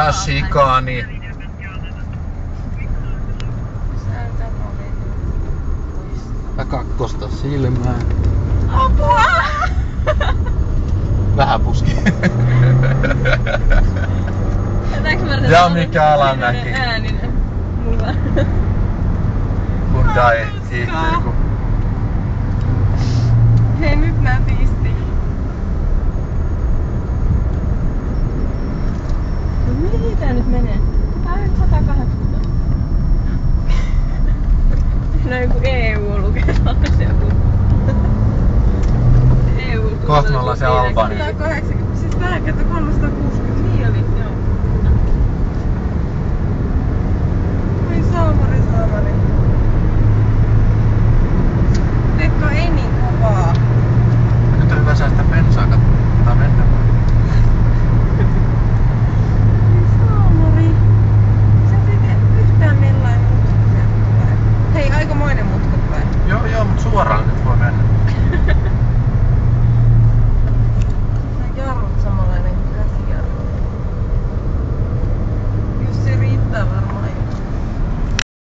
Älä sikaani. Mä kakkosta silmään. Apua! Vähän puski. Ja mikä alamäki. Ääninen. Mulla. Kun dai hiihtyy kun... Hei nyt nätisti. No mihin tää nyt menee? Tää on 180. No joku EU luketaan se joku. EU. Kohta me ollaan siellä Albania. 180. Siis tää kertoo 360.